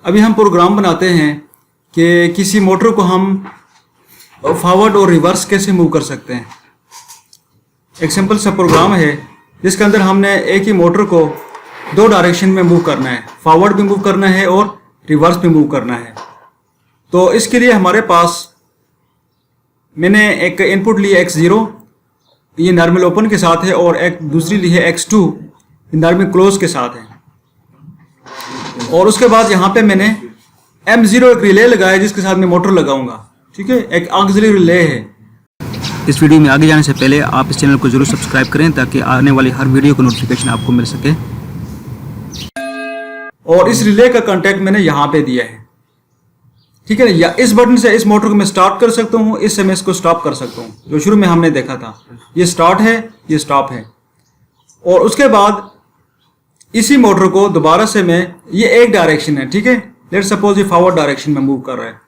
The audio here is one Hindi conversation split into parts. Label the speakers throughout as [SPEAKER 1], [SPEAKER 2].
[SPEAKER 1] अभी हम प्रोग्राम बनाते हैं कि किसी मोटर को हम फॉरवर्ड और रिवर्स कैसे मूव कर सकते हैं। एक सिंपल सा प्रोग्राम है जिसके अंदर हमने एक ही मोटर को दो डायरेक्शन में मूव करना है, फॉरवर्ड भी मूव करना है और रिवर्स भी मूव करना है। तो इसके लिए हमारे पास मैंने एक इनपुट ली x0, ये नॉर्मल ओपन के साथ है, और एक दूसरी ली है x2, नॉर्मल क्लोज के साथ है। और उसके बाद यहाँ पे मैंने M0 एक रिले लगाया जिसके साथ मैं मोटर लगाऊंगा। ठीक है, एक ऑक्सिलरी रिले है।
[SPEAKER 2] इस वीडियो में आगे जाने से पहले आप इस चैनल को जरूर सब्सक्राइब करें ताकि आने वाली हर वीडियो का नोटिफिकेशन आपको मिल सके।
[SPEAKER 1] और इस रिले का कांटेक्ट मैंने यहाँ पे दिया है। ठीक है ना, या इस बटन से इस मोटर को मैं स्टार्ट कर सकता हूँ, इससे मैं इसको स्टॉप कर सकता हूँ, जो शुरू में हमने देखा था। ये स्टार्ट है, ये स्टॉप है। और उसके बाद इसी मोटर को दोबारा से मैं, ये एक डायरेक्शन है, ठीक है, लेट्स सपोज ये फॉरवर्ड डायरेक्शन में मूव कर रहा है।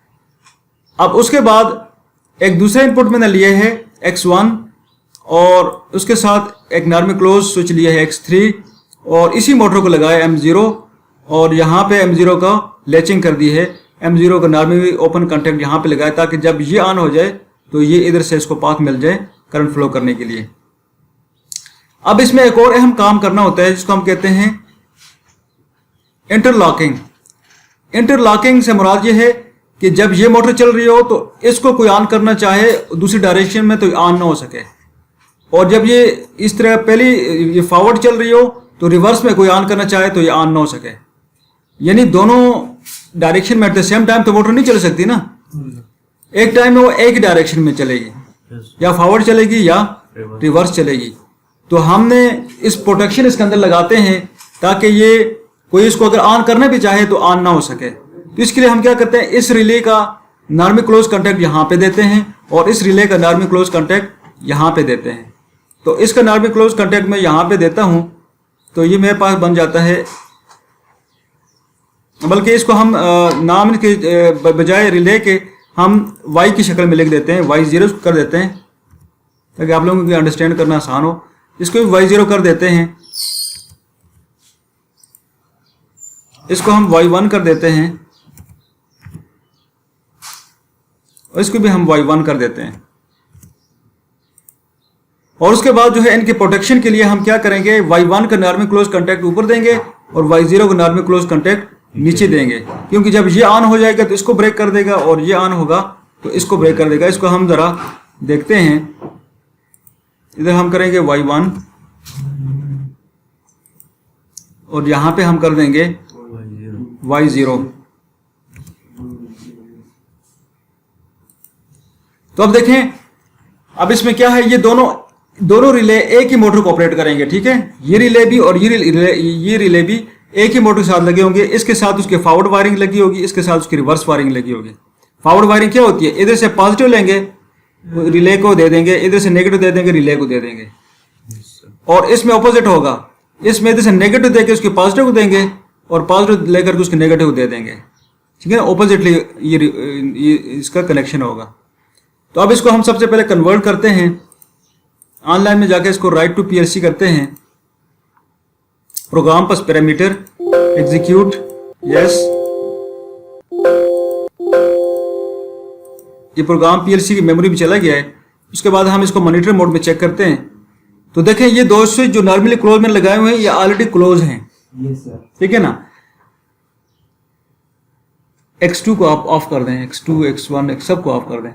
[SPEAKER 1] अब उसके बाद एक दूसरा इनपुट मैंने लिए है x1 और उसके साथ एक नॉर्मल क्लोज स्विच लिया है x3 और इसी मोटर को लगाया M0 और यहाँ पे M0 का लैचिंग कर दी है। M0 का नॉर्मल ओपन कॉन्टैक्ट यहाँ पे लगाया ताकि जब ये ऑन हो जाए तो ये इधर से इसको पाथ मिल जाए करंट फ्लो करने के लिए। अब इसमें एक और अहम काम करना होता है जिसको हम कहते हैं इंटरलॉकिंग। इंटरलॉकिंग से मुराद ये है कि जब ये मोटर चल रही हो तो इसको कोई ऑन करना चाहे दूसरी डायरेक्शन में तो ऑन ना हो सके, और जब ये इस तरह पहली ये फॉरवर्ड चल रही हो तो रिवर्स में कोई ऑन करना चाहे तो ये ऑन ना हो सके। यानी दोनों डायरेक्शन में एट द सेम टाइम तो मोटर नहीं चल सकती ना, एक टाइम में वो एक ही डायरेक्शन में चलेगी, या फॉरवर्ड चलेगी या रिवर्स चलेगी। तो हमने इस प्रोटेक्शन इसके अंदर लगाते हैं ताकि ये कोई इसको अगर ऑन करना भी चाहे तो ऑन ना हो सके। तो इसके लिए हम क्या करते हैं, इस रिले का नॉर्मल क्लोज कॉन्टैक्ट यहाँ पे देते हैं और इस रिले का नॉर्मल क्लोज कॉन्टैक्ट यहाँ पे देते हैं। तो इसका नॉर्मल क्लोज कॉन्टैक्ट मैं यहाँ पे देता हूँ तो ये मेरे पास बन जाता है, बल्कि इसको हम नाम के बजाय रिले के हम y की शक्ल में लिख देते हैं, y0 कर देते हैं ताकि आप लोगों को अंडरस्टैंड करना आसान हो। इसको y0 कर देते हैं, इसको हम y1 कर देते हैं और इसको भी हम y1 कर देते हैं। और उसके बाद जो है इनके प्रोटेक्शन के लिए हम क्या करेंगे, y1 का नॉर्मल क्लोज कॉन्टैक्ट ऊपर देंगे और y0 का नॉर्मल क्लोज कॉन्टैक्ट नीचे देंगे, क्योंकि जब ये ऑन हो जाएगा तो इसको ब्रेक कर देगा और ये ऑन होगा तो इसको ब्रेक कर देगा। इसको हम जरा देखते हैं, इधर हम करेंगे y1 और यहां पे हम कर देंगे y0। तो अब देखें, अब इसमें क्या है, ये दोनों रिले एक ही मोटर को ऑपरेट करेंगे। ठीक है, ये रिले भी और ये रिले भी एक ही मोटर के साथ लगे होंगे। इसके साथ उसके फॉरवर्ड वायरिंग लगी होगी, इसके साथ उसकी रिवर्स वायरिंग लगी होगी। फॉरवर्ड वायरिंग क्या होती है, इधर से पॉजिटिव लेंगे रिले को दे देंगे, इधर से नेगेटिव दे देंगे रिले को दे देंगे। और इसमें ऑपोजिट होगा, इसमें इधर से नेगेटिव देके उसके पॉजिटिव को देंगे और पॉजिटिव लेकर के उसके नेगेटिव दे देंगे। ठीक है ना, ऑपोजिटली ये इसका कनेक्शन होगा। तो अब इसको हम सबसे पहले कन्वर्ट करते हैं, ऑनलाइन में जाके इसको राइट टू PLC करते हैं। प्रोग्राम पास पैरामीटर एग्जीक्यूट यस, ये प्रोग्राम PLC की मेमोरी में चला गया है। उसके बाद हम इसको मॉनिटर मोड में चेक करते हैं तो देखें ये दो स्विच जो नॉर्मली क्लोज में लगाए हुए हैं ये ऑलरेडी क्लोज हैं। ठीक है ना, X2 को आप ऑफ कर दें, X2 X1 सब को ऑफ कर दें।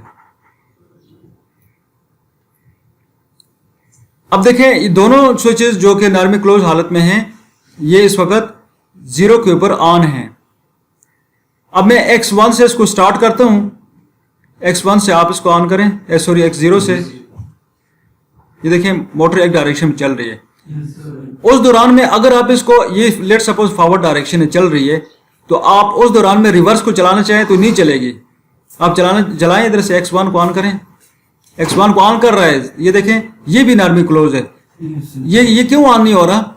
[SPEAKER 1] अब देखें ये दोनों स्विचेस जो कि नॉर्मल क्लोज हालत में हैं ये इस वक्त 0 के ऊपर ऑन है। अब मैं X1 से इसको स्टार्ट करता हूं, X1 से आप इसको ऑन करें, सॉरी X0 से। ये देखें मोटर एक डायरेक्शन में चल रही है। उस दौरान में अगर आप इसको, ये लेट सपोज फॉरवर्ड डायरेक्शन में चल रही है, तो आप उस दौरान में रिवर्स को चलाना चाहें तो नहीं चलेगी। आप चलाएं, इधर से X1 को ऑन करें, X1 को ऑन कर रहा है, ये देखें ये भी नॉर्मल क्लोज है। ये क्यों ऑन नहीं हो रहा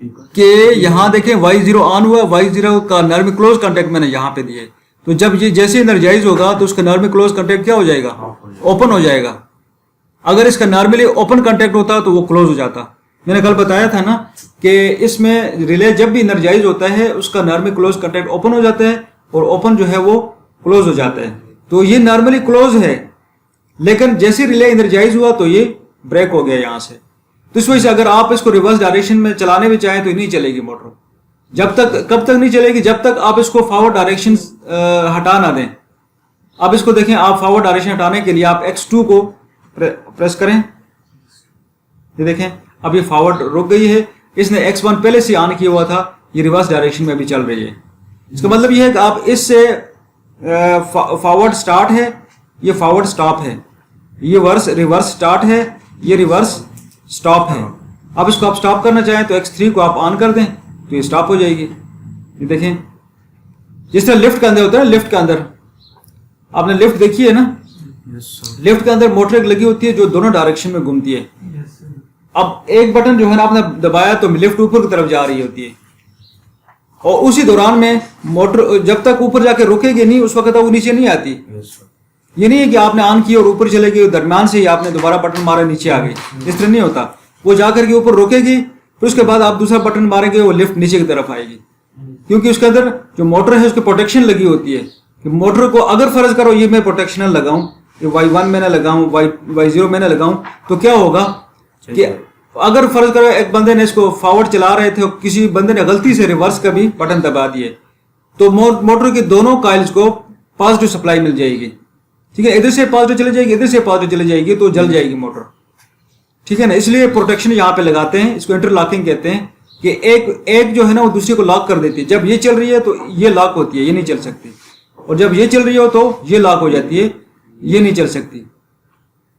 [SPEAKER 1] कि यहाँ देखें y0 ऑन हुआ, y0 का नॉर्मल क्लोज कॉन्टैक्ट मैंने यहाँ पे दिए, तो जब ये जैसे एनर्जाइज होगा तो उसका नॉर्मल क्लोज कॉन्टैक्ट क्या हो जाएगा, ओपन हो जाएगा। अगर इसका नॉर्मली ओपन कॉन्टैक्ट होता तो वो क्लोज हो जाता, मैंने कल बताया था ना कि इसमें रिले जब भी एनर्जाइज होता है उसका नॉर्मली क्लोज कॉन्टैक्ट ओपन हो जाता है और ओपन जो है वो क्लोज हो जाता है। तो ये नॉर्मली क्लोज है, लेकिन जैसे रिले एनर्जाइज हुआ तो ये ब्रेक हो गया यहाँ से। तो इस वजह से अगर आप इसको रिवर्स डायरेक्शन में चलाने भी चाहें तो ये नहीं चलेगी मोटर। जब तक, कब तक नहीं चलेगी? जब तक आप इसको फॉरवर्ड डायरेक्शन हटा ना दें। अब इसको देखें, आप फॉरवर्ड डायरेक्शन हटाने के लिए आप X2 को प्रेस करें। ये देखें अब ये फॉरवर्ड रुक गई है। इसने X1 पहले से ऑन किया हुआ था, ये रिवर्स डायरेक्शन में भी चल रही है। इसका मतलब ये है कि आप इससे फॉरवर्ड स्टार्ट है, ये फॉरवर्ड स्टॉप है, ये रिवर्स स्टार्ट है, ये रिवर्स स्टॉप है। अब इसको आप स्टॉप करना चाहें तो X3 को आप ऑन कर दें तो ये स्टॉप हो जाएगी। ये देखें जिस तरह लिफ्ट के अंदर होता है, लिफ्ट के अंदर आपने लिफ्ट देखी है ना, लिफ्ट के अंदर मोटर एक लगी होती है जो दोनों डायरेक्शन में घूमती है। अब एक बटन जो है ना आपने दबाया तो लिफ्ट ऊपर की तरफ जा रही होती है, और उसी दौरान में मोटर जब तक ऊपर जाके रुकेगी नहीं उस वक्त तक वो नीचे नहीं आती। ये नहीं है कि आपने ऑन किया और ऊपर चले गई, दरम्यान से ही आपने दोबारा बटन मारा नीचे आ गई, इस तरह नहीं होता। वो जाकर के ऊपर रुकेगी, फिर उसके बाद आप दूसरा बटन मारेंगे वो लिफ्ट नीचे की तरफ आएगी, क्योंकि उसके अंदर जो मोटर है उसकी प्रोटेक्शन लगी होती है कि मोटर को अगर फर्ज करो ये मैं प्रोटेक्शनल लगाऊं, ये Y1 में ना लगाऊं, Y0 में ना लगाऊं, तो क्या होगा कि अगर फर्ज करो एक बंदे ने इसको फॉरवर्ड चला रहे थे और किसी बंदे ने गलती से रिवर्स का भी बटन दबा दिए तो मोटर के दोनों कॉइल्स को पॉजिटिव सप्लाई मिल जाएगी। ठीक है, इधर से पॉजिटिव चली जाएगी, इधर से पॉजिटिव चली जाएगी, तो जल जाएगी मोटर। ठीक है ना, इसलिए प्रोटेक्शन यहाँ पे लगाते हैं, इसको इंटरलॉकिंग कहते हैं कि एक जो है ना वो दूसरे को लॉक कर देती है। जब ये चल रही है तो ये लॉक होती है, ये नहीं चल सकती, और जब ये चल रही हो तो ये लॉक हो जाती है, ये नहीं चल सकती।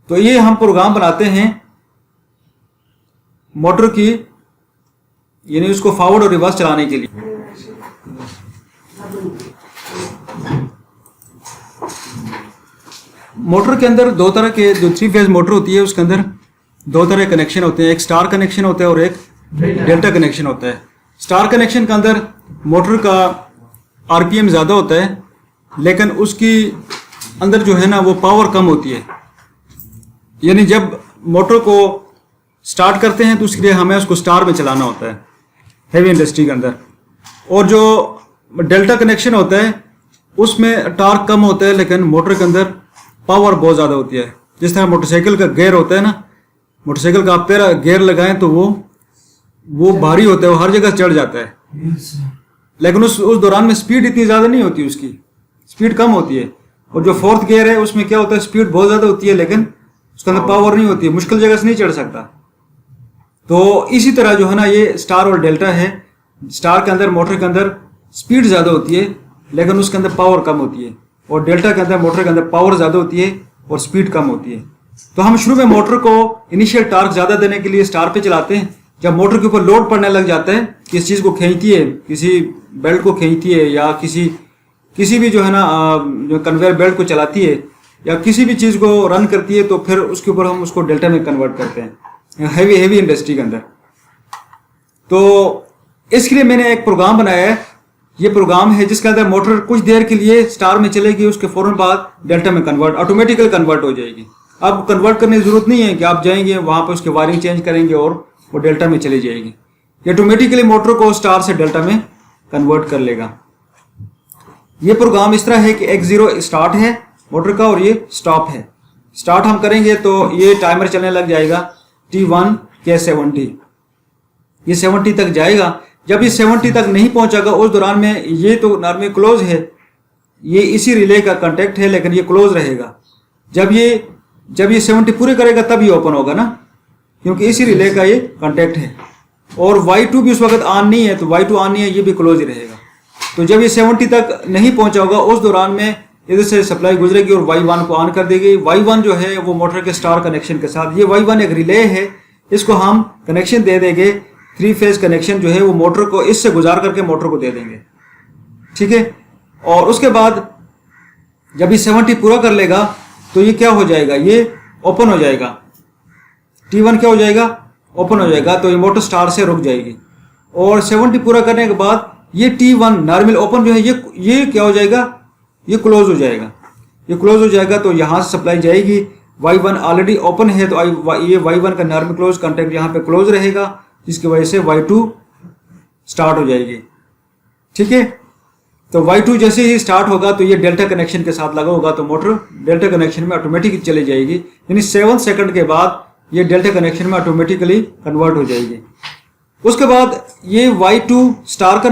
[SPEAKER 1] तो ये हम प्रोग्राम बनाते हैं मोटर की, यानी उसको फॉरवर्ड और रिवर्स चलाने के लिए। मोटर के अंदर दो तरह के, जो 3 फेज मोटर होती है उसके अंदर दो तरह के कनेक्शन होते हैं, एक स्टार कनेक्शन होता है और एक डेल्टा कनेक्शन होता है। स्टार कनेक्शन के अंदर मोटर का आरपीएम ज़्यादा होता है, लेकिन उसकी अंदर जो है ना वो पावर कम होती है। यानी जब मोटर को स्टार्ट करते हैं तो उसके लिए हमें उसको स्टार में चलाना होता है हेवी इंडस्ट्री के अंदर। और जो डेल्टा कनेक्शन होता है उसमें टॉर्क कम होता है, लेकिन मोटर के अंदर पावर बहुत ज़्यादा होती है। जिस तरह मोटरसाइकिल का गियर होता है ना, मोटरसाइकिल का आप पैर गियर लगाएं तो वो भारी होता है, वो हर जगह चढ़ जाता है, लेकिन उस दौरान में स्पीड इतनी ज़्यादा नहीं होती, उसकी स्पीड कम होती है। और जो 4th गियर है उसमें क्या होता है, स्पीड बहुत ज़्यादा होती है लेकिन उसके अंदर पावर नहीं होती है, मुश्किल जगह से नहीं चढ़ सकता। तो इसी तरह जो है ना ये स्टार और डेल्टा है। स्टार के अंदर मोटर के अंदर स्पीड ज़्यादा होती है लेकिन उसके अंदर पावर कम होती है, और डेल्टा के अंदर मोटर के अंदर पावर ज़्यादा होती है और स्पीड कम होती है। तो हम शुरू में मोटर को इनिशियल टॉर्क ज़्यादा देने के लिए स्टार पे चलाते हैं। जब मोटर के ऊपर लोड पड़ने लग जाता है, किसी चीज़ को खींचती है, किसी बेल्ट को खींचती है, या किसी भी जो है ना जो कन्वेयर बेल्ट को चलाती है या किसी भी चीज़ को रन करती है, तो फिर उसके ऊपर हम उसको डेल्टा में कन्वर्ट करते हैं हेवी इंडस्ट्री के अंदर। तो इसके लिए मैंने एक प्रोग्राम बनाया है। ये प्रोग्राम है जिसके अंदर मोटर कुछ देर के लिए स्टार में चलेगी, उसके फ़ौरन बाद डेल्टा में ऑटोमेटिकली कन्वर्ट हो जाएगी। अब कन्वर्ट करने की ज़रूरत नहीं है कि आप जाएंगे वहाँ पर उसके वायरिंग चेंज करेंगे और वो डेल्टा में चली जाएगी। ये ऑटोमेटिकली मोटर को स्टार से डेल्टा में कन्वर्ट कर लेगा। ये प्रोग्राम इस तरह है कि X0 स्टार्ट है मोटर का और ये स्टॉप है। स्टार्ट हम करेंगे तो ये टाइमर चलने लग जाएगा T1 के 70, ये 70 तक जाएगा। जब ये 70 तक नहीं पहुंचेगा उस दौरान में ये तो नॉर्मली क्लोज है, ये इसी रिले का कांटेक्ट है लेकिन ये क्लोज रहेगा। जब ये 70 पूरे करेगा तब ये ओपन होगा ना, क्योंकि इसी रिले का ये कांटेक्ट है। और Y2 भी उस वक्त ऑन नहीं है, तो Y2 ऑन नहीं है, ये भी क्लोज ही रहेगा। तो जब ये 70 तक नहीं पहुंचा होगा उस दौरान में इधर से सप्लाई गुजरेगी और Y1 को ऑन कर देगी। Y1 जो है वो मोटर के स्टार कनेक्शन के साथ, ये Y1 एक रिले है, इसको हम कनेक्शन दे देंगे 3 फेज कनेक्शन जो है वो मोटर को इससे गुजार करके मोटर को दे देंगे। ठीक है, और उसके बाद जब ये 70 पूरा कर लेगा तो ये क्या हो जाएगा, ये ओपन हो जाएगा। T1 क्या हो जाएगा, ओपन हो जाएगा। तो ये मोटर स्टार से रुक जाएगी। और 70 पूरा करने के बाद ये T1 नॉर्मल ओपन जो है ये क्या हो जाएगा, ये क्लोज हो जाएगा। ये क्लोज हो जाएगा तो यहाँ से सप्लाई जाएगी Y1 ऑलरेडी ओपन है तो ये Y1 का नॉर्मल क्लोज कॉन्टैक्ट यहाँ पे क्लोज रहेगा, जिसकी वजह से Y2 स्टार्ट हो जाएगी। ठीक है, तो Y2 जैसे ही स्टार्ट होगा तो ये डेल्टा कनेक्शन के साथ लगा होगा, तो मोटर डेल्टा कनेक्शन में ऑटोमेटिक चली जाएगी, यानी 7 सेकंड के बाद ये डेल्टा कनेक्शन में ऑटोमेटिकली कन्वर्ट हो जाएगी। उसके बाद ये Y2 स्टार का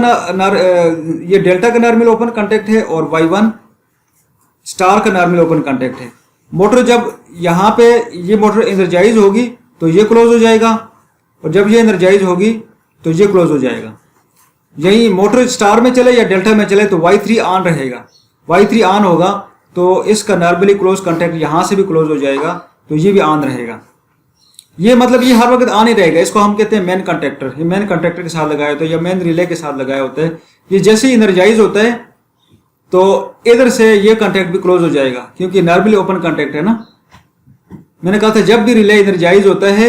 [SPEAKER 1] ये डेल्टा का नॉर्मल ओपन कॉन्टैक्ट है और Y1 स्टार का नॉर्मल ओपन कॉन्टैक्ट है। मोटर जब यहाँ पे ये मोटर एनर्जाइज होगी तो ये क्लोज हो जाएगा, और जब ये एनर्जाइज होगी तो ये क्लोज हो जाएगा। यही मोटर स्टार में चले या डेल्टा में चले तो Y3 ऑन रहेगा। Y3 ऑन होगा तो इसका नॉर्मली क्लोज कॉन्टैक्ट यहाँ से भी क्लोज हो जाएगा, तो ये भी ऑन रहेगा। ये मतलब ये हर वक्त ऑन ही रहेगा। इसको हम कहते हैं मेन कंडक्टर। ये मेन कंडक्टर के साथ लगाया होता है या मेन रिले के साथ लगाया होता है। ये जैसे ही एनर्जाइज होता है तो इधर से ये कॉन्टैक्ट भी क्लोज हो जाएगा, क्योंकि नॉर्मली ओपन कॉन्टैक्ट है ना। मैंने कहा था जब भी रिले एनर्जाइज होता है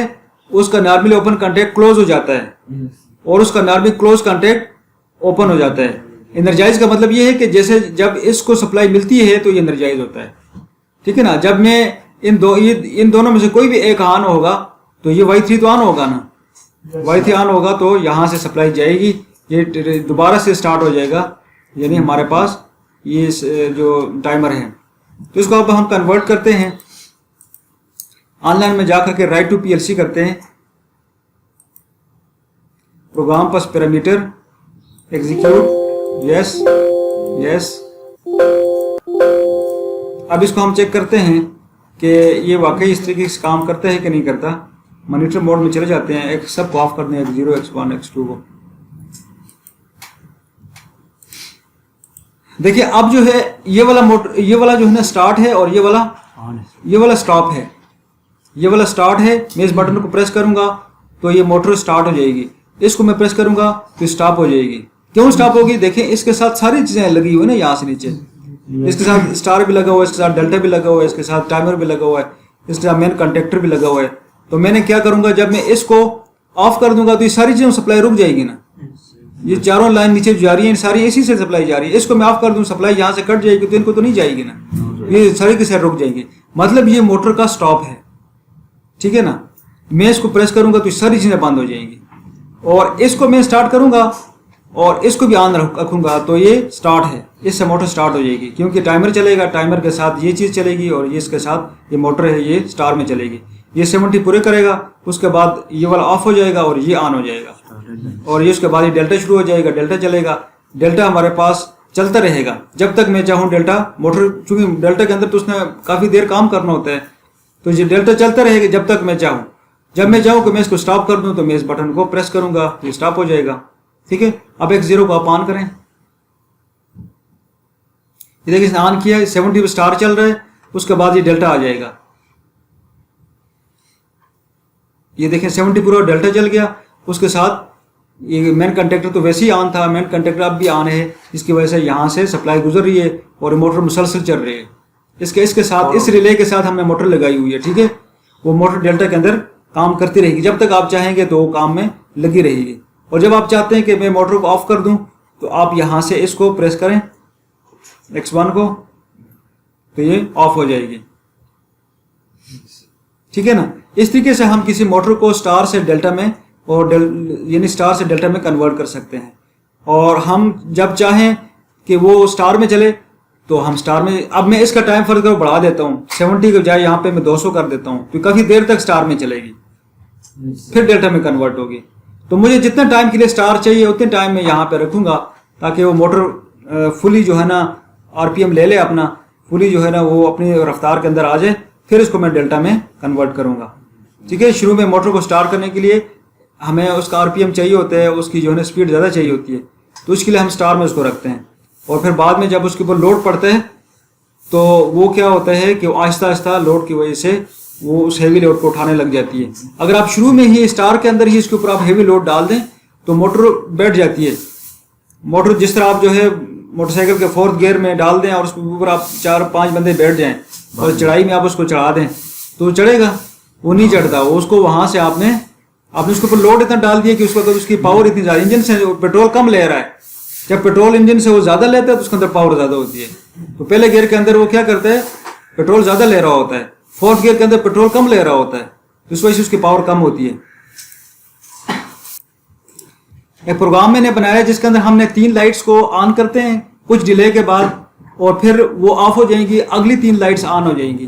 [SPEAKER 1] उसका नॉर्मली ओपन कॉन्टैक्ट क्लोज हो जाता है और उसका नॉर्मली क्लोज कॉन्टैक्ट ओपन हो जाता है। एनर्जाइज का मतलब ये है कि जैसे जब इसको सप्लाई मिलती है तो ये एनर्जाइज होता है। ठीक है ना। जब मैं इन दोनों में से कोई भी एक ऑन होगा तो ये Y3 तो ऑन होगा ना, Y3 ऑन होगा तो यहाँ से सप्लाई जाएगी, ये दोबारा से स्टार्ट हो जाएगा, यानी हमारे पास ये जो टाइमर है। तो इसको अब हम कन्वर्ट करते हैं, ऑनलाइन में जाकर के राइट टू PLC करते हैं, प्रोग्राम पास पैरामीटर एग्जीक्यूट, यस यस। अब इसको हम चेक करते हैं कि ये वाकई इस तरीके से काम करता है कि नहीं करता। मॉनिटर मोड में चले जाते हैं, एक सब को ऑफ कर दें, X0 X1 X2 को। देखिए अब जो है ये वाला मोटर, ये वाला जो है ना स्टार्ट है और ये वाला स्टॉप है। ये वाला स्टार्ट है, मैं इस बटन को प्रेस करूंगा तो ये मोटर स्टार्ट हो जाएगी, इसको मैं प्रेस करूंगा तो स्टॉप हो जाएगी। क्यों स्टॉप होगी? देखें इसके साथ सारी चीजें लगी हुई है ना, यहाँ से नीचे इसके साथ स्टार भी लगा हुआ है, इसके साथ डेल्टा भी लगा हुआ है, इसके साथ टाइमर भी लगा हुआ है, इसके साथ मेन कंडक्टर भी लगा हुआ है। तो मैंने क्या करूंगा, जब मैं इसको ऑफ कर दूंगा तो ये सारी चीजें सप्लाई रुक जाएगी ना। ये चारों लाइन नीचे जा रही है, सारी इसी से सप्लाई जा रही है। इसको मैं ऑफ कर दूं, सप्लाई यहाँ से कट जाएगी तो इनको तो नहीं जाएगी ना, ये सारी की सारी रुक जाएंगे। मतलब ये मोटर का स्टॉप है। ठीक है ना। मैं इसको प्रेस करूंगा तो सारी चीजें बंद हो जाएंगी, और इसको मैं स्टार्ट करूंगा और इसको भी ऑन रखूंगा तो ये स्टार्ट है, इससे मोटर स्टार्ट हो जाएगी, क्योंकि टाइमर चलेगा, टाइमर के साथ ये चीज़ चलेगी और ये इसके साथ ये मोटर है ये स्टार में चलेगी। ये 70 पूरे करेगा, उसके बाद ये वाला ऑफ हो जाएगा और ये ऑन हो जाएगा, और ये उसके बाद ये डेल्टा शुरू हो जाएगा, डेल्टा चलेगा। डेल्टा हमारे पास चलता रहेगा जब तक मैं चाहूँ। डेल्टा मोटर, चूंकि डेल्टा के अंदर तो उसने काफ़ी देर काम करना होता है, तो ये डेल्टा चलता रहेगा जब तक मैं चाहूँ। जब मैं चाहूँ कि मैं इसको स्टॉप कर दूँ तो मैं इस बटन को प्रेस करूँगा, ये स्टॉप हो जाएगा। ठीक है। अब X0 को आप ऑन करें, ये देखिए इसने ऑन किया, 70 पे स्टार चल रहा है, उसके बाद ये डेल्टा आ जाएगा। ये देखें 70 पूरा डेल्टा चल गया, उसके साथ ये मेन कंडक्टर तो वैसे ही ऑन था, मेन कंडक्टर अब भी ऑन है, इसकी वजह से यहाँ से सप्लाई गुजर रही है और मोटर मुसलसल चल रही है। इसके साथ इस रिले के साथ हमने मोटर लगाई हुई है। ठीक है। वो मोटर डेल्टा के अंदर काम करती रहेगी, जब तक आप चाहेंगे तो वो काम में लगी रहेगी। और जब आप चाहते हैं कि मैं मोटर को ऑफ कर दूं तो आप यहाँ से इसको प्रेस करें X1 को, तो ये ऑफ हो जाएगी। ठीक है ना। इस तरीके से हम किसी मोटर को स्टार से डेल्टा में और यानी स्टार से डेल्टा में कन्वर्ट कर सकते हैं। और हम जब चाहें कि वो स्टार में चले तो हम स्टार में, अब मैं इसका टाइम फर्क बढ़ा देता हूँ, 70 के बजाय यहाँ पे मैं 200 कर देता हूँ, तो काफ़ी देर तक स्टार में चलेगी, फिर डेल्टा में कन्वर्ट होगी। तो मुझे जितने टाइम के लिए स्टार चाहिए उतने टाइम में यहाँ पे रखूँगा, ताकि वो मोटर फुली जो है ना RPM ले ले अपना, फुली जो है ना वो अपनी रफ्तार के अंदर आ जाए, फिर इसको मैं डेल्टा में कन्वर्ट करूँगा। ठीक है। शुरू में मोटर को स्टार्ट करने के लिए हमें उसका RPM चाहिए होता है, उसकी जो है ना स्पीड ज़्यादा चाहिए होती है, तो उसके लिए हम स्टार में उसको रखते हैं। और फिर बाद में जब उसके ऊपर लोड पड़ता है तो वो क्या होता है कि आहिस्ता आहिस्ता लोड की वजह से वो उस हैवी लोड को उठाने लग जाती है। अगर आप शुरू में ही स्टार के अंदर ही इसके ऊपर आप हैवी लोड डाल दें तो मोटर बैठ जाती है। मोटर जिस तरह आप जो है मोटरसाइकिल के 4th गियर में डाल दें और उसके ऊपर आप 4-5 बंदे बैठ जाएं और चढ़ाई में आप उसको चढ़ा दें तो चढ़ेगा, वो नहीं चढ़ता। वो उसको वहाँ से आपने उसके ऊपर लोड इतना डाल दिया कि उसकी पावर इतनी ज़्यादा, इंजन से पेट्रोल कम ले रहा है, जब पेट्रोल इंजन से वो ज़्यादा लेता है तो उसके अंदर पावर ज़्यादा होती है। तो पहले गियर के अंदर वो क्या करता है, पेट्रोल ज़्यादा ले रहा होता है, फोर्थ गियर के अंदर पेट्रोल कम ले रहा होता है, इस वजह से उसकी पावर कम होती है। एक प्रोग्राम मैंने बनाया जिसके अंदर हमने 3 लाइट्स को ऑन करते हैं कुछ डिले के बाद, और फिर वो ऑफ हो जाएंगी, अगली 3 लाइट्स ऑन हो जाएंगी,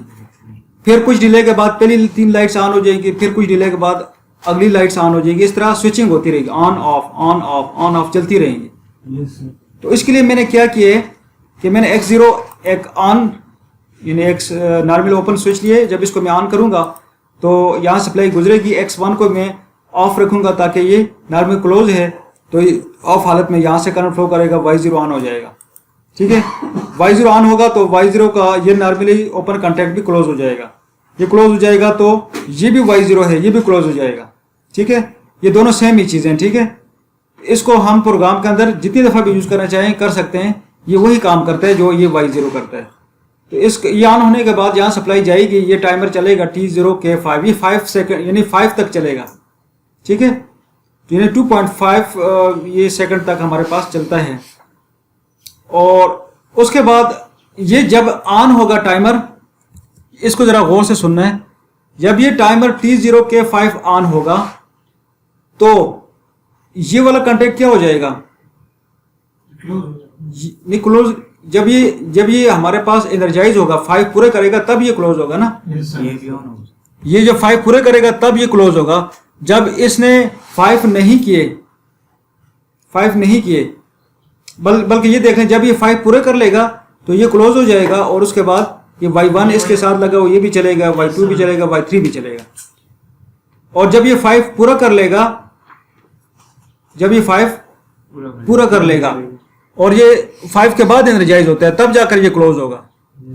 [SPEAKER 1] फिर कुछ डिले के बाद पहली 3 लाइट्स ऑन हो जाएंगी, फिर कुछ डिले के बाद अगली लाइट्स ऑन हो जाएंगी। इस तरह स्विचिंग होती रहेगी, ऑन ऑफ चलती रहेंगी। तो इसके लिए मैंने क्या किया कि मैंने X0 एक ऑन यानी एक नॉर्मल ओपन स्विच लिए। जब इसको मैं ऑन करूंगा तो यहाँ सप्लाई गुजरेगी, X1 को मैं ऑफ रखूंगा ताकि ये नॉर्मल क्लोज है, तो ऑफ हालत में यहाँ से करंट फ्लो करेगा, Y0 ऑन हो जाएगा। ठीक है, Y0 ऑन होगा तो Y0 का ये नॉर्मली ओपन कॉन्टैक्ट भी क्लोज हो जाएगा, ये क्लोज हो जाएगा तो ये भी Y0 है, ये भी क्लोज हो जाएगा। ठीक है, ये दोनों सेम ही चीज़ें। ठीक है, इसको हम प्रोग्राम के अंदर जितनी दफ़ा भी यूज़ करना चाहें कर सकते हैं, ये वही काम करता है जो ये Y0 करता है। तो इस ये ऑन होने के बाद यहाँ सप्लाई जाएगी, ये टाइमर चलेगा T0 के 5, ये 5 सेकंड यानी 5 तक चलेगा। ठीक है, यानी 2.5 ये सेकंड तक हमारे पास चलता है। और उसके बाद ये जब ऑन होगा टाइमर, इसको ज़रा गौर से सुनना है, जब ये टाइमर T0 के 5 ऑन होगा तो ये वाला कॉन्टैक्ट क्या हो जाएगा, नहीं क्लोज। जब ये हमारे पास एनर्जाइज होगा, 5 पूरे करेगा तब ये क्लोज होगा ना। ये जब 5 पूरे करेगा तब ये क्लोज होगा। जब इसने 5 नहीं किए बल्कि ये देख लें, जब ये 5 पूरे कर लेगा तो ये क्लोज हो जाएगा, और उसके बाद ये Y1 इसके साथ लगा हुआ ये भी चलेगा, Y2 भी चलेगा, Y3 भी चलेगा। और जब ये 5 पूरा कर लेगा, जब ये 5 पूरा कर लेगा और ये 5 के बाद एनर्जाइज होता है तब जाकर ये क्लोज होगा।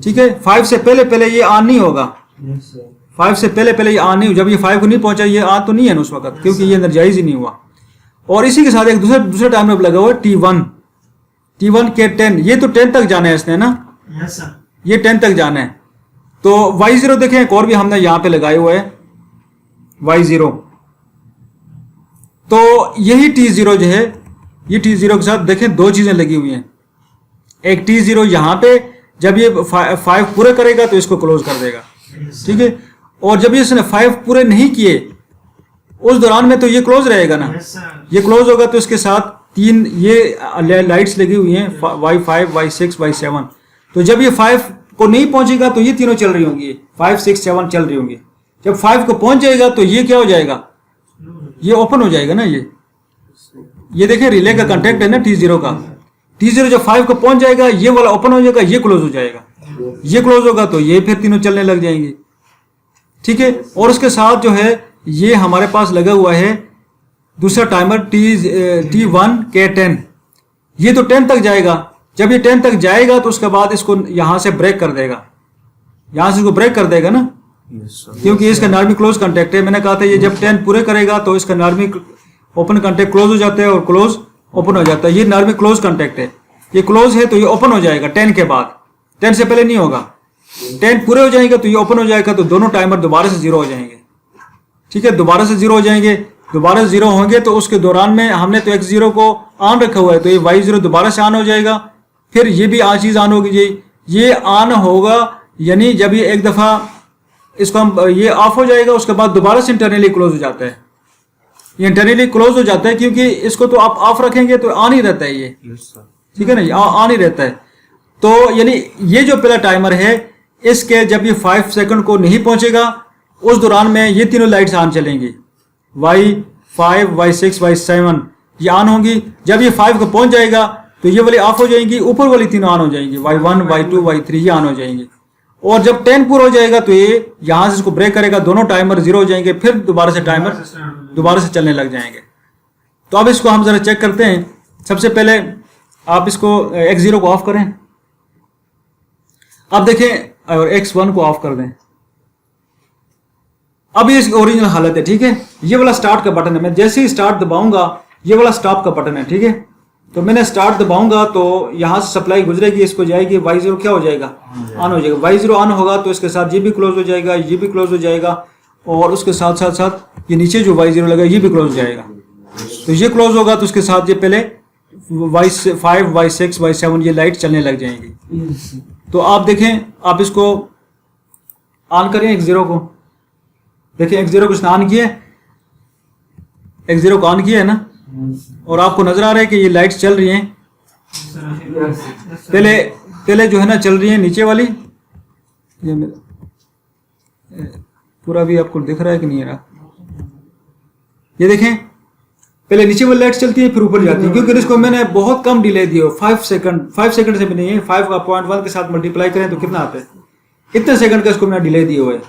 [SPEAKER 1] ठीक है, 5 से पहले ये ऑन नहीं होगा, 5 से पहले ये ऑन नहीं हो। जब ये 5 को नहीं पहुंचा ये ऑन तो नहीं है ना उस वक्त, क्योंकि ये एनर्जाइज ही नहीं हुआ। और इसी के साथ एक दूसरा टाइमर लगा हुआ है T1 के 10, ये तो 10 तक जाना है इसने ना।
[SPEAKER 3] यस सर,
[SPEAKER 1] ये 10 तक जाना है। तो Y0 देखें, एक और भी हमने यहाँ पे लगाए हुए है Y0। तो यही T0 जो है, ये T0 के साथ देखें 2 चीजें लगी हुई हैं। एक T0 यहाँ पे, जब ये 5 पूरे करेगा तो इसको क्लोज कर देगा। ठीक है, और जब ये इसने 5 पूरे नहीं किए उस दौरान में तो ये क्लोज रहेगा ना।
[SPEAKER 3] यस सर,
[SPEAKER 1] ये क्लोज होगा तो इसके साथ 3 ये लाइट्स लगी हुई हैं, Y5, Y6, Y7। तो जब ये 5 को नहीं पहुंचेगा तो ये तीनों चल रही होंगी, 5, 6, 7 चल रही होंगी। जब 5 को पहुंच जाएगा तो ये क्या हो जाएगा, ये ओपन हो जाएगा ना। ये देखें रिले का कॉन्टैक्ट है ना T0 का। T0 जब 5 को पहुंच जाएगा ये वाला ओपन हो जाएगा, ये क्लोज हो जाएगा। ये क्लोज होगा तो ये फिर तीनों चलने लग जाएंगे। ठीक है, और उसके साथ जो है ये हमारे पास लगा हुआ है दूसरा टाइमर T1 के 10, ये तो 10 तक जाएगा। जब ये 10 तक जाएगा तो उसके बाद इसको यहाँ से ब्रेक कर देगा, यहाँ से इसको ब्रेक कर देगा ना, क्योंकि इसका नॉर्मल क्लोज कॉन्टैक्ट है। मैंने कहा था ये जब 10 पूरे करेगा तो इसका नॉर्मल ओपन कॉन्टैक्ट क्लोज हो जाता है और क्लोज ओपन हो जाता है। ये नॉर्मल क्लोज कॉन्टैक्ट है, ये क्लोज है तो ये ओपन हो जाएगा 10 के बाद, 10 से पहले नहीं होगा। 10 पूरे हो जाएंगे तो ये ओपन हो जाएगा, तो दोनों टाइमर दोबारा से 0 हो जाएंगे। ठीक है, दोबारा से 0 हो जाएंगे, दोबारा 0 होंगे तो उसके दौरान में हमने तो X0 को ऑन रखा हुआ है, तो ये Y0 दोबारा से ऑन हो जाएगा। फिर ये भी चीज़ ऑन होगी, ये ऑन होगा, यानी जब ये एक दफ़ा इसको हम ये ऑफ हो जाएगा उसके बाद दोबारा से इंटरनली क्लोज हो जाता है। ये इंटरनली क्लोज हो जाता है क्योंकि इसको तो आप ऑफ रखेंगे तो ऑन ही रहता है ये। ठीक है ना, ये ऑन ही रहता है। तो यानी ये जो पहला टाइमर है इसके जब ये 5 सेकंड को नहीं पहुंचेगा उस दौरान में ये तीनों लाइट्स ऑन चलेंगी, Y5, Y6, Y7 ये ऑन होंगी। जब ये 5 को पहुंच जाएगा तो ये वाली ऑफ हो जाएंगी, ऊपर वाली तीनों ऑन हो जाएंगी, Y1, Y2, Y3 ये ऑन हो जाएंगी। और जब 10 पूरा हो जाएगा तो ये यहाँ से इसको ब्रेक करेगा, दोनों टाइमर 0 हो जाएंगे, फिर दोबारा से टाइमर दोबारा से चलने लग जाएंगे। तो अब इसको हम ज़रा चेक करते हैं। सबसे पहले आप इसको X0 को ऑफ करें, अब देखें, और X1 को ऑफ कर दें। अब ये इसकी ओरिजिनल हालत है। ठीक है, ये वाला स्टार्ट का बटन है, मैं जैसे ही स्टार्ट दबाऊंगा ये वाला स्टॉप का बटन है। ठीक है, तो मैंने स्टार्ट दबाऊंगा तो यहाँ से सप्लाई गुजरेगी, इसको जाएगी, Y0 क्या हो जाएगा, ऑन हो जाएगा। Y0 ऑन होगा तो इसके साथ ये भी क्लोज हो जाएगा, ये भी क्लोज हो जाएगा, और उसके साथ साथ साथ ये नीचे जो Y0 लगा ये भी क्लोज हो जाएगा। तो ये क्लोज होगा तो उसके साथ ये पहले Y5, Y6, Y7 ये लाइट चलने लग जाएंगी। तो आप देखें, आप इसको ऑन करें X0 को, देखिए X0 को इसने ऑन किया, X0 को ऑन किया है ना, और आपको नजर आ रहा है कि ये लाइट्स चल रही हैं। पहले जो है ना चल रही है नीचे वाली, ये पूरा भी आपको दिख रहा है कि नहीं रहा, ये देखें पहले नीचे वाली लाइट चलती है फिर ऊपर जाती है, क्योंकि इसको मैंने बहुत कम डिले दिया, 5 सेकंड से भी नहीं है, 5.1 के साथ मल्टीप्लाई करें तो कितना आता है, इतने सेकंड का इसको मैंने डिले दिया हुआ है।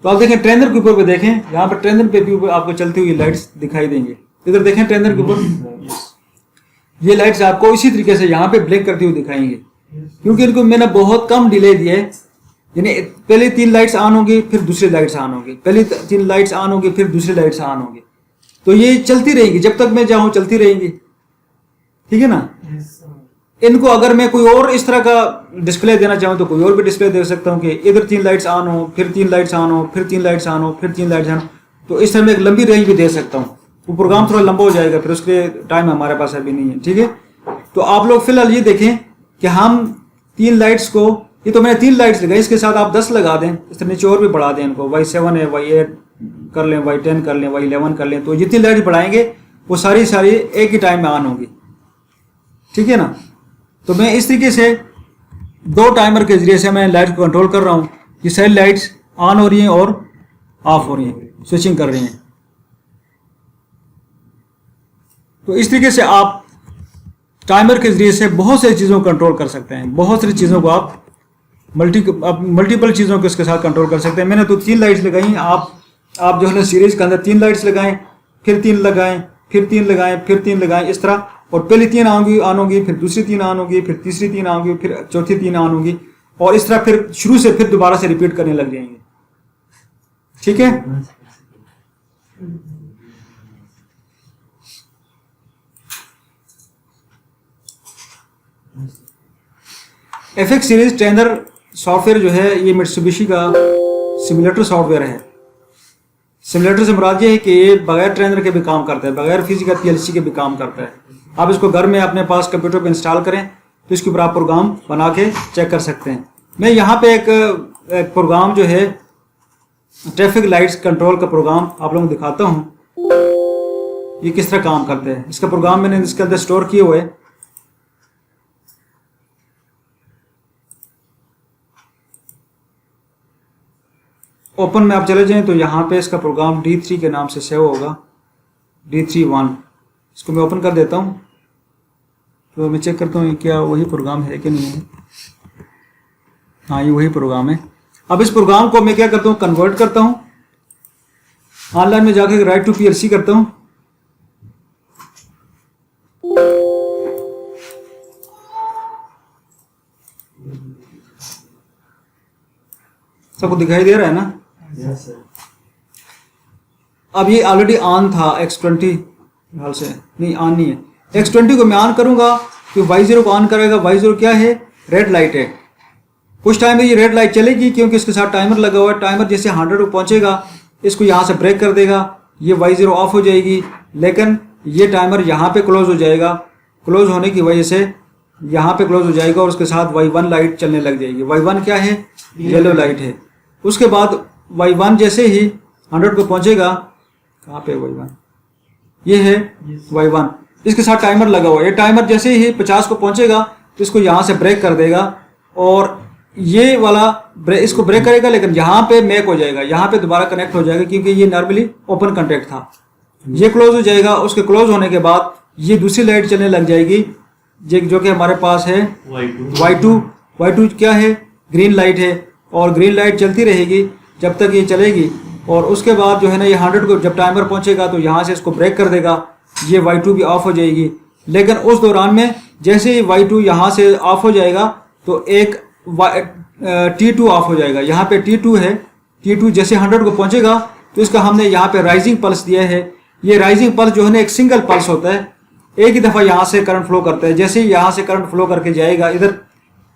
[SPEAKER 1] तो आप देखें ट्रेनर के ऊपर पे देखें, यहाँ पर ट्रेनर पे भी आपको चलती हुई लाइट्स दिखाई देंगे, इधर देखें ट्रेनर के ऊपर ये लाइट्स आपको इसी तरीके से यहाँ पे ब्लिंक करती हुई दिखाएंगे, क्योंकि इनको मैंने बहुत कम डिले दिया है। यानी पहले 3 लाइट्स ऑन होंगी फिर दूसरी लाइट्स ऑन होंगी, पहले 3 लाइट्स ऑन होंगी फिर दूसरी लाइट्स ऑन होंगी, तो ये चलती रहेगी जब तक मैं चाहूँ चलती रहेंगी, ठीक है ना। इनको अगर मैं कोई और इस तरह का डिस्प्ले देना चाहूँ तो कोई और भी डिस्प्ले दे सकता हूँ कि इधर 3 लाइट्स ऑन हो फिर 3 लाइट्स ऑन हो फिर 3 लाइट्स ऑन हो फिर 3 लाइट्स ऑन हो, तो इस तरह में एक लंबी रेंज भी दे सकता हूँ। वो प्रोग्राम थोड़ा लंबा हो जाएगा, फिर उसके टाइम हमारे पास अभी नहीं है, ठीक है। तो आप लोग फिलहाल ये देखें कि हम 3 लाइट्स को, ये तो मैंने 3 लाइट्स लगाई, इसके साथ आप 10 लगा दें, इस तरह नीचे और भी बढ़ा दें इनको, Y7 है, Y8 कर लें, Y10 कर लें, Y11 कर लें, तो जितनी लाइट बढ़ाएंगे वो सारी एक ही टाइम में ऑन होगी, ठीक है ना। तो मैं इस तरीके से 2 टाइमर के जरिए से मैं लाइट को कंट्रोल कर रहा हूँ, ये सारी लाइट्स ऑन हो रही हैं और ऑफ हो रही हैं, स्विचिंग कर रही हैं। तो इस तरीके से आप टाइमर के जरिए से बहुत सारी चीज़ों को कंट्रोल कर सकते हैं, बहुत सारी चीज़ों को आप मल्टीपल चीज़ों को इसके साथ कंट्रोल कर सकते हैं। मैंने तो 3 लाइट्स लगाई, आप जो है ना सीरीज के अंदर 3 लाइट्स लगाएं, फिर 3 लगाएं, फिर 3 लगाएं, फिर 3 लगाएं, इस तरह, और पहली 3 ऑन होगी, फिर दूसरी 3 ऑन होगी, फिर तीसरी 3 ऑन होगी, फिर चौथी 3 ऑन होगी, और इस तरह फिर शुरू से फिर दोबारा से रिपीट करने लग जाएंगे, ठीक है। FX सीरीज ट्रेनर सॉफ्टवेयर जो है ये मित्सुबिशी का सिमुलेटर सॉफ्टवेयर है। सिमुलेटर से मुराद ये है कि ये बगैर ट्रेनर के भी काम करता है, बगैर फिजिकल PLC के भी काम करता है। आप इसको घर में अपने पास कंप्यूटर पे इंस्टॉल करें तो इसके ऊपर आप प्रोग्राम बना के चेक कर सकते हैं। मैं यहाँ पे एक प्रोग्राम जो है ट्रैफिक लाइट्स कंट्रोल का प्रोग्राम आप लोगों को दिखाता हूँ, ये किस तरह काम करते हैं। इसका प्रोग्राम मैंने इसके अंदर स्टोर किए हुए, ओपन में आप चले जाएं तो यहाँ पे इसका प्रोग्राम D3 के नाम से सेव होगा, D3.1। इसको मैं ओपन कर देता हूँ तो मैं चेक करता हूँ क्या वही प्रोग्राम है कि नहीं है। हाँ, ये वही प्रोग्राम है। अब इस प्रोग्राम को मैं क्या करता हूँ, कन्वर्ट करता हूँ, ऑनलाइन में जाकर राइट टू PLC करता हूँ, सबको दिखाई दे रहा है ना।
[SPEAKER 3] Yes, sir.
[SPEAKER 1] अब ये ऑलरेडी ऑन था X20 हाल से, नहीं ऑन नहीं है। X20 को मैं ऑन करूंगा तो Y0 को ऑन करेगा। Y0 क्या है, रेड लाइट है। कुछ टाइम में ये रेड लाइट चलेगी क्योंकि इसके साथ टाइमर लगा हुआ है। टाइमर जैसे 100 को पहुंचेगा इसको यहाँ से ब्रेक कर देगा, ये Y0 ऑफ हो जाएगी, लेकिन ये टाइमर यहाँ पे क्लोज हो जाएगा। क्लोज होने की वजह से यहाँ पे क्लोज हो जाएगा और उसके साथ Y1 लाइट चलने लग जाएगी। Y1 क्या है, येलो लाइट है। उसके बाद Y1 जैसे ही 100 को पहुंचेगा, कहाँ पे Y1, ये है Y1, इसके साथ टाइमर लगा हुआ है। ये टाइमर जैसे ही 50 को पहुंचेगा तो इसको यहाँ से ब्रेक कर देगा और ये वाला इसको ब्रेक करेगा, लेकिन यहाँ पे मैक हो जाएगा, यहाँ पे दोबारा कनेक्ट हो जाएगा क्योंकि ये नॉर्मली ओपन कॉन्टैक्ट था। ये क्लोज हो जाएगा। उसके क्लोज होने के बाद ये दूसरी लाइट चलने लग जाएगी जो कि हमारे पास है Y2 क्या है, ग्रीन लाइट है, और ग्रीन लाइट चलती रहेगी जब तक ये चलेगी। और उसके बाद जो है ना ये 100 को जब टाइमर पहुंचेगा तो यहाँ से इसको ब्रेक कर देगा, ये Y2 भी ऑफ हो जाएगी। लेकिन उस दौरान में जैसे ही Y2 यहाँ से ऑफ हो जाएगा तो एक T2 ऑफ हो जाएगा। यहाँ पे T2 है, T2 जैसे 100 को पहुंचेगा तो इसका हमने यहाँ पे राइजिंग पल्स दिया है। ये राइजिंग पल्स जो है ना एक सिंगल पल्स होता है, एक ही दफ़ा यहाँ से करंट फ्लो करता है। जैसे ही यहाँ से करंट फ्लो करके जाएगा इधर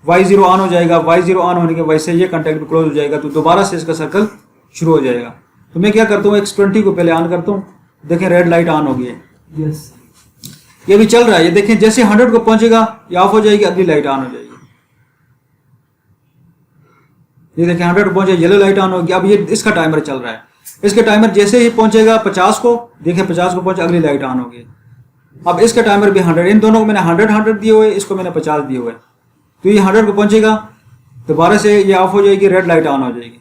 [SPEAKER 1] Y0 ऑन हो जाएगा। Y0 ऑन होने के वजह से ये कॉन्टैक्ट भी क्लोज हो जाएगा, तो दोबारा से इसका सर्कल शुरू हो जाएगा। तो मैं क्या करता हूँ, X20 को पहले ऑन करता हूँ, देखें रेड लाइट ऑन हो गई है।
[SPEAKER 3] Yes.
[SPEAKER 1] ये भी चल रहा है, ये देखें जैसे 100 को पहुंचेगा ये ऑफ हो जाएगी, अगली लाइट ऑन हो जाएगी। ये देखिए 100 पे पहुंचे, येलो लाइट ऑन होगी। अब ये इसका टाइमर चल रहा है। इसके टाइमर जैसे ही पहुंचेगा 50 को, देखिए 50 को पहुंचे, अगली लाइट ऑन होगी। अब इसका टाइमर भी 100, इन दोनों को मैंने 100 दिए हुए, इसको मैंने 50 दिए हुए। तो ये 100 को पहुंचेगा, दोबारा से ये ऑफ हो जाएगी, रेड लाइट ऑन हो जाएगी।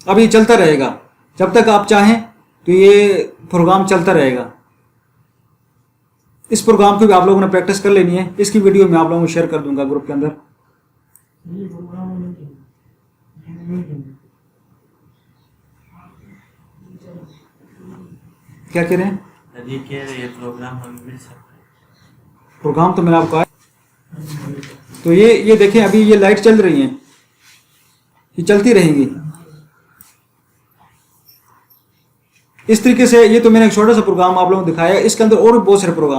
[SPEAKER 1] अब ये चलता रहेगा जब तक आप चाहें, तो ये प्रोग्राम चलता रहेगा। इस प्रोग्राम की भी आप लोगों ने प्रैक्टिस कर लेनी है। इसकी वीडियो मैं आप लोगों को शेयर कर दूंगा ग्रुप के अंदर। क्या कह रहे हैं?
[SPEAKER 3] ये प्रोग्राम हम मिल सकते हैं।
[SPEAKER 1] प्रोग्राम तो मैंने आपको तो ये देखें, अभी ये लाइट चल रही है, ये चलती रहेंगी इस तरीके से। ये तो मैंने एक छोटा सा प्रोग्राम आप लोगों को दिखाया है, इसके अंदर और भी बहुत सारे प्रोग्राम